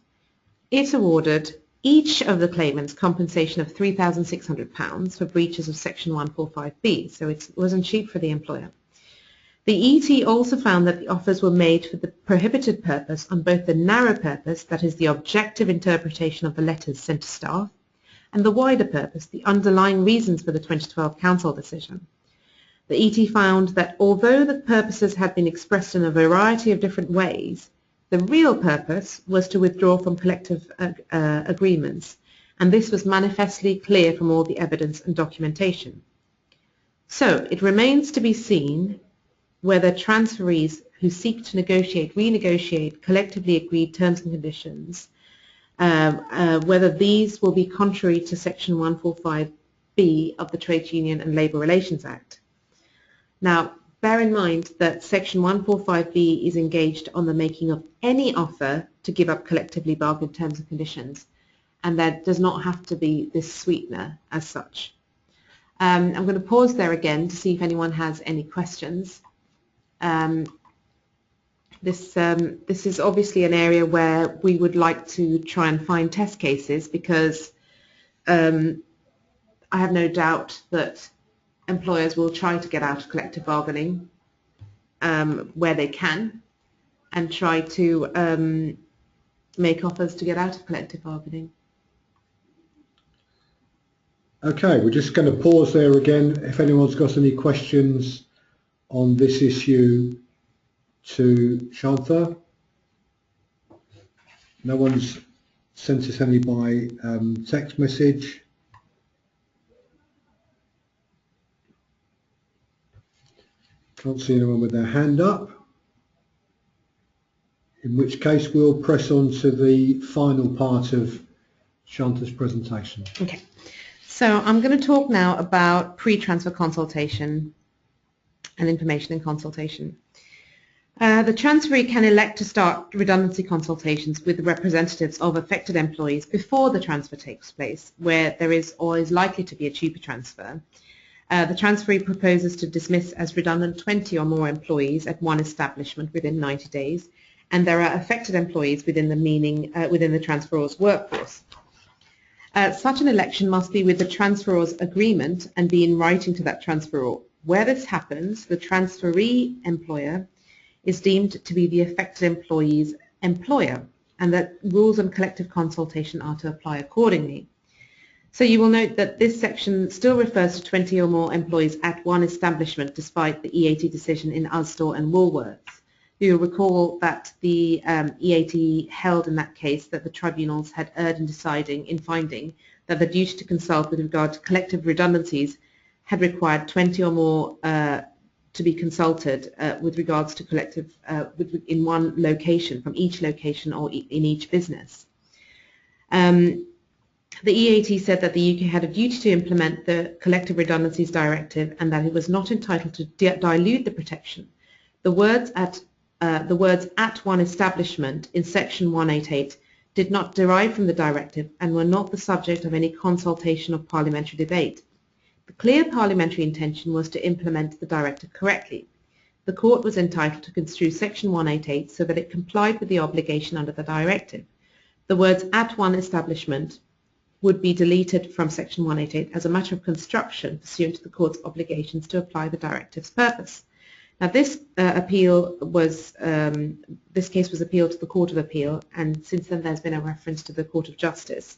Speaker 2: It awarded each of the claimants compensation of £3,600 for breaches of Section 145B, so it wasn't cheap for the employer. The ET also found that the offers were made for the prohibited purpose on both the narrow purpose, that is the objective interpretation of the letters sent to staff, and the wider purpose, the underlying reasons for the 2012 Council decision. The ET found that although the purposes had been expressed in a variety of different ways, the real purpose was to withdraw from collective agreements, and this was manifestly clear from all the evidence and documentation. So it remains to be seen whether transferees who seek to renegotiate collectively agreed terms and conditions, whether these will be contrary to Section 145B of the Trade Union and Labour Relations Act. Now, bear in mind that Section 145B is engaged on the making of any offer to give up collectively bargained terms and conditions, and there does not have to be this sweetener as such. I'm going to pause there again to see if anyone has any questions. This is obviously an area where we would like to try and find test cases, because I have no doubt that employers will try to get out of collective bargaining where they can, and try to make offers to get out of collective bargaining.
Speaker 1: Okay, we're just going to pause there again. If anyone's got any questions on this issue to Shantha. No one's sent us any by text message. Can't see anyone with their hand up. In which case we'll press on to the final part of Shantha's presentation.
Speaker 2: Okay. So I'm going to talk now about pre-transfer consultation and information and consultation. The transferee can elect to start redundancy consultations with representatives of affected employees before the transfer takes place, where there is or is likely to be a TUPE transfer. The transferee proposes to dismiss as redundant 20 or more employees at one establishment within 90 days, and there are affected employees within the transferor's workforce. Such an election must be with the transferor's agreement and be in writing to that transferor. Where this happens, the transferee employer is deemed to be the affected employee's employer, and that rules on collective consultation are to apply accordingly. So you will note that this section still refers to 20 or more employees at one establishment, despite the EAT decision in Asda and Woolworths. You'll recall that the EAT held in that case that the tribunals had erred in finding that the duty to consult with regard to collective redundancies had required 20 or more to be consulted with regards to collective in one location, from each location or in each business. The EAT said that the UK had a duty to implement the Collective Redundancies Directive, and that it was not entitled to dilute the protection. The words at one establishment in Section 188 did not derive from the directive and were not the subject of any consultation or parliamentary debate. The clear parliamentary intention was to implement the directive correctly. The court was entitled to construe Section 188 so that it complied with the obligation under the directive. The words at one establishment would be deleted from Section 188 as a matter of construction pursuant to the court's obligations to apply the directive's purpose. Now, this this case was appealed to the Court of Appeal, and since then there's been a reference to the Court of Justice.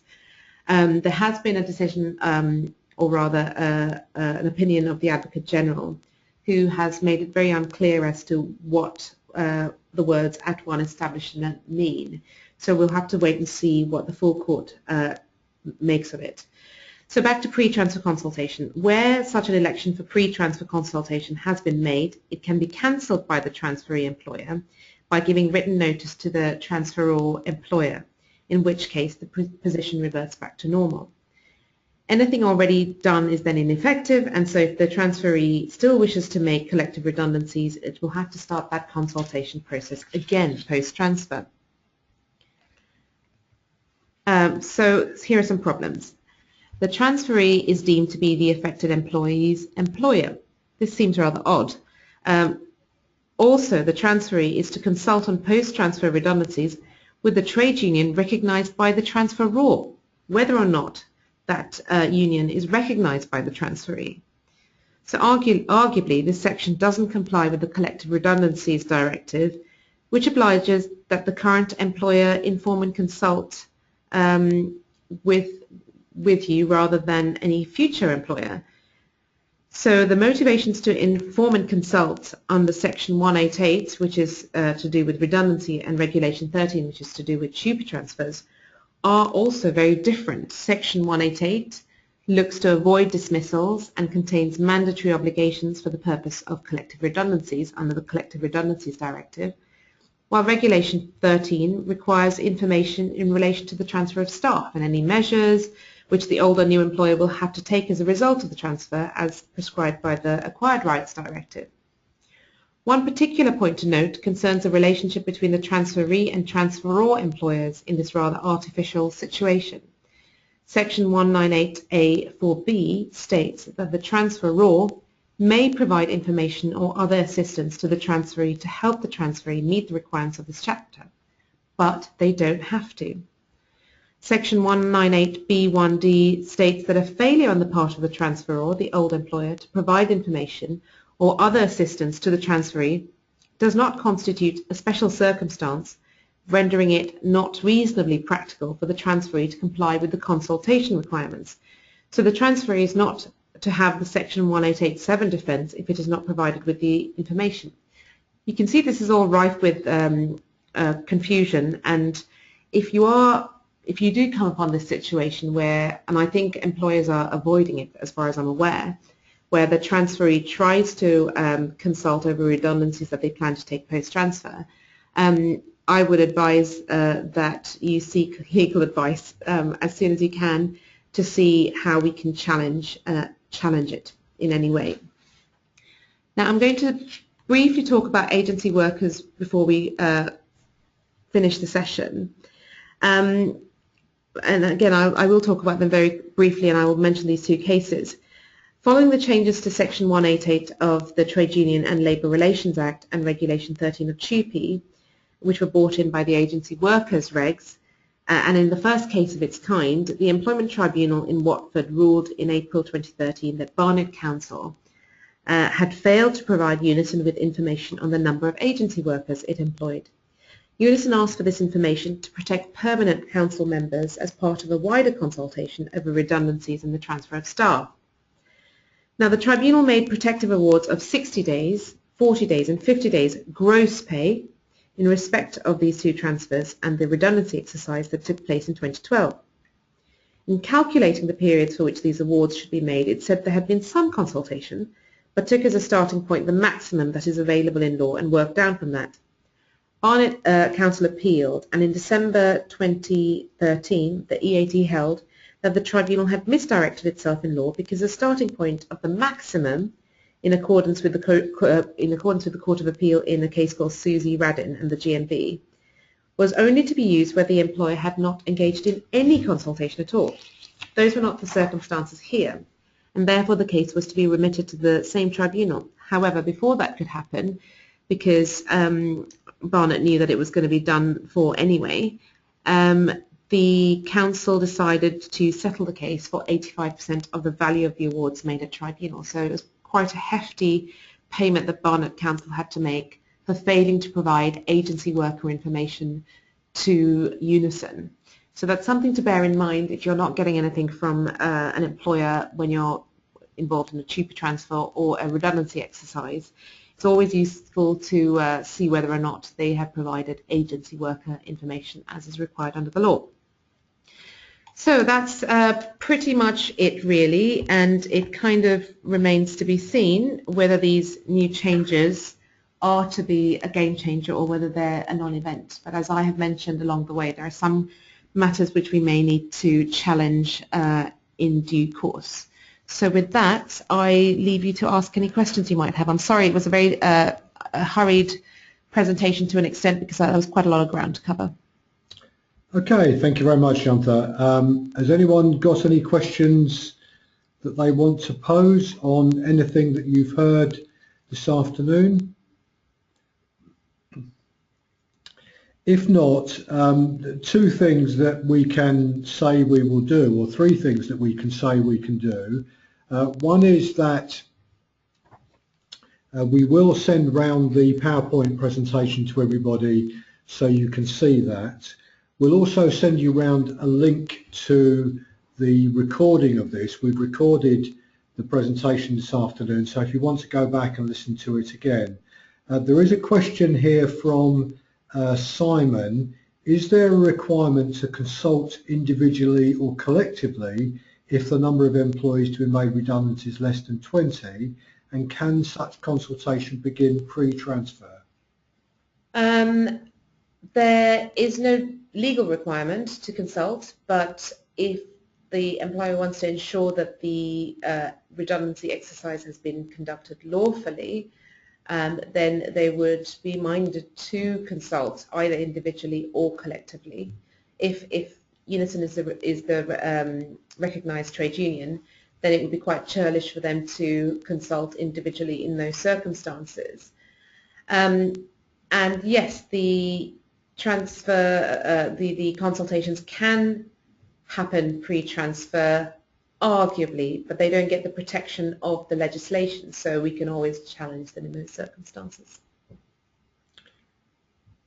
Speaker 2: There has been a decision, or rather an opinion of the Advocate General, who has made it very unclear as to what the words at one establishment mean. So we'll have to wait and see what the full court makes of it. So back to pre-transfer consultation. Where such an election for pre-transfer consultation has been made, it can be cancelled by the transferee employer by giving written notice to the transferor employer, in which case the position reverts back to normal. Anything already done is then ineffective, and so if the transferee still wishes to make collective redundancies, it will have to start that consultation process again post-transfer. So here are some problems. The transferee is deemed to be the affected employee's employer. This seems rather odd. Also, the transferee is to consult on post-transfer redundancies with the trade union recognised by the transferor, whether or not that union is recognised by the transferee. So arguably, this section doesn't comply with the Collective Redundancies Directive, which obliges that the current employer inform and consult with you rather than any future employer. So the motivations to inform and consult under Section 188, which is to do with redundancy, and Regulation 13, which is to do with TUPE transfers, are also very different. Section 188 looks to avoid dismissals and contains mandatory obligations for the purpose of collective redundancies under the Collective Redundancies Directive, while Regulation 13 requires information in relation to the transfer of staff and any measures which the old or new employer will have to take as a result of the transfer as prescribed by the Acquired Rights Directive. One particular point to note concerns the relationship between the transferee and transferor employers in this rather artificial situation. Section 198A(4)(b) states that the transferor may provide information or other assistance to the transferee to help the transferee meet the requirements of this chapter, but they don't have to. Section 198B(1)(d) states that a failure on the part of the transferor, the old employer, to provide information or other assistance to the transferee does not constitute a special circumstance rendering it not reasonably practical for the transferee to comply with the consultation requirements. So the transferee is not to have the Section 1887 defence if it is not provided with the information. You can see this is all rife with confusion, and if you do come upon this situation where, and I think employers are avoiding it as far as I'm aware, where the transferee tries to consult over redundancies that they plan to take post-transfer, I would advise that you seek legal advice as soon as you can to see how we can challenge it in any way. Now I'm going to briefly talk about agency workers before we finish the session. And again, I will talk about them very briefly, and I will mention these two cases. Following the changes to Section 188 of the Trade Union and Labour Relations Act and Regulation 13 of TUPE, which were brought in by the agency workers regs, and in the first case of its kind, the Employment Tribunal in Watford ruled in April 2013 that Barnet Council had failed to provide Unison with information on the number of agency workers it employed. Unison asked for this information to protect permanent council members as part of a wider consultation over redundancies and the transfer of staff. Now, the Tribunal made protective awards of 60 days, 40 days and 50 days gross pay in respect of these two transfers and the redundancy exercise that took place in 2012. In calculating the periods for which these awards should be made, it said there had been some consultation, but took as a starting point the maximum that is available in law and worked down from that. Barnet Council appealed, and in December 2013, the EAD held that the Tribunal had misdirected itself in law because the starting point of the maximum, in accordance with the Court of Appeal in a case called Susie Radin and the GMB, was only to be used where the employer had not engaged in any consultation at all. Those were not the circumstances here, and therefore the case was to be remitted to the same tribunal. However, before that could happen, because Barnet knew that it was going to be done for anyway, the council decided to settle the case for 85% of the value of the awards made at tribunal. So it was quite a hefty payment that Barnet Council had to make for failing to provide agency worker information to Unison. So that's something to bear in mind if you're not getting anything from an employer when you're involved in a TUPE transfer or a redundancy exercise. It's always useful to see whether or not they have provided agency worker information as is required under the law. So that's pretty much it really, and it kind of remains to be seen whether these new changes are to be a game changer or whether they're a non-event. But as I have mentioned along the way, there are some matters which we may need to challenge in due course. So with that, I leave you to ask any questions you might have. I'm sorry it was a very hurried presentation to an extent because that was quite a lot of ground to cover.
Speaker 1: Okay, thank you very much, Janta. Has anyone got any questions that they want to pose on anything that you've heard this afternoon? If not, two things that we can say we will do, or three things that we can say we can do. One is that we will send round the PowerPoint presentation to everybody so you can see that. We'll also send you round a link to the recording of this. We've recorded the presentation this afternoon, so if you want to go back and listen to it again. There is a question here from Simon. Is there a requirement to consult individually or collectively if the number of employees to be made redundant is less than 20, and can such consultation begin pre-transfer?
Speaker 2: There is no legal requirement to consult, but if the employer wants to ensure that the redundancy exercise has been conducted lawfully, then they would be minded to consult either individually or collectively. If Unison is the recognised trade union, then it would be quite churlish for them to consult individually in those circumstances. And yes, the transfer, the consultations can happen pre-transfer, arguably, but they don't get the protection of the legislation, so we can always challenge them in those circumstances.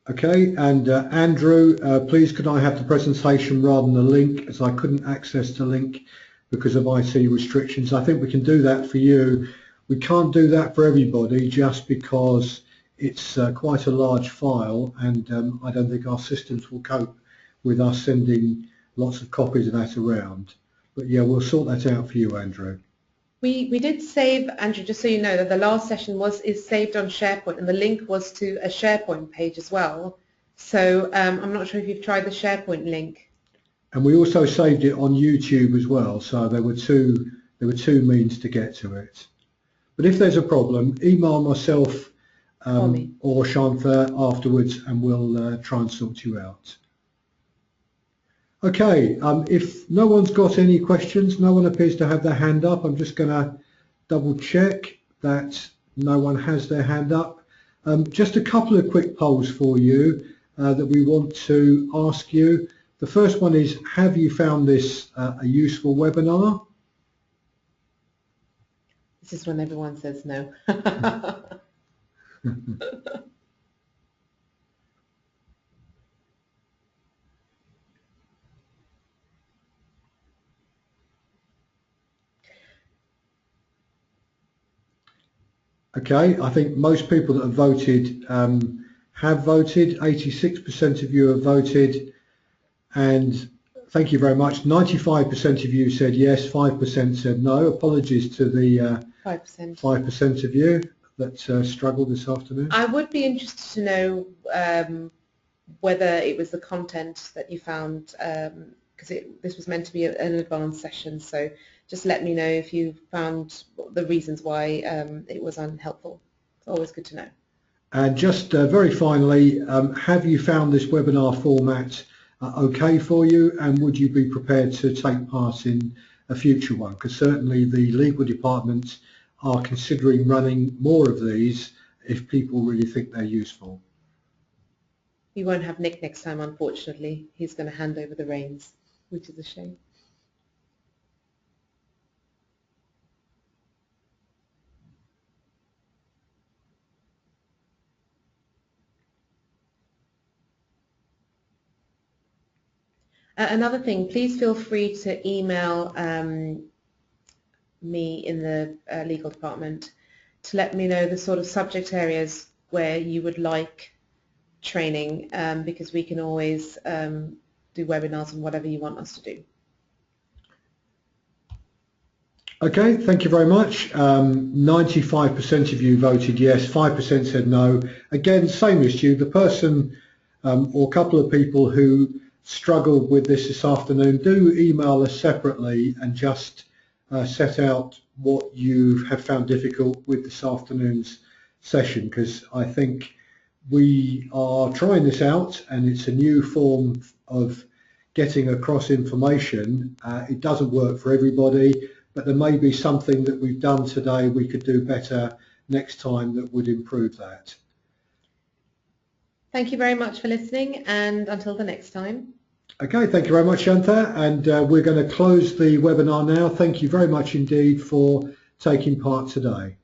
Speaker 1: Okay, and Andrew, please could I have the presentation rather than the link, as I couldn't access the link because of IT restrictions. I think we can do that for you. We can't do that for everybody just because it's quite a large file, and I don't think our systems will cope with us sending lots of copies of that around. But yeah, we'll sort that out for you, Andrew.
Speaker 2: We did save, Andrew, just so you know, that the last session is saved on SharePoint, and the link was to a SharePoint page as well. So I'm not sure if you've tried the SharePoint link.
Speaker 1: And we also saved it on YouTube as well, so there were two means to get to it. But if there's a problem, email myself or Shantha afterwards, and we'll try and sort you out. Okay, if no one's got any questions, no one appears to have their hand up. I'm just going to double check that no one has their hand up. Just a couple of quick polls for you that we want to ask you. The first one is, have you found this a useful webinar?
Speaker 2: This is when everyone says no.
Speaker 1: Okay, I think most people that have voted have voted. 86% of you have voted, and thank you very much. 95% of you said yes, 5% said no. Apologies to the 5% of you that struggled this afternoon.
Speaker 2: I would be interested to know whether it was the content that you found, because this was meant to be an advanced session, so just let me know if you found the reasons why it was unhelpful. It's always good to know.
Speaker 1: And just very finally, have you found this webinar format okay for you, and would you be prepared to take part in a future one? Because certainly the legal department are considering running more of these if people really think they're useful.
Speaker 2: We won't have Nick next time, unfortunately. He's going to hand over the reins, which is a shame. Another thing, please feel free to email me in the legal department to let me know the sort of subject areas where you would like training, because we can always do webinars on whatever you want us to do.
Speaker 1: Okay, thank you very much. 95% of you voted yes, 5% said no. Again, same issue. The person or couple of people who struggled with this afternoon, do email us separately and just set out what you have found difficult with this afternoon's session, because I think we are trying this out and it's a new form of getting across information. It doesn't work for everybody, but there may be something that we've done today we could do better next time that would improve that.
Speaker 2: Thank you very much for listening, and until the next time.
Speaker 1: Okay, thank you very much, Shantha, and we're going to close the webinar now. Thank you very much indeed for taking part today.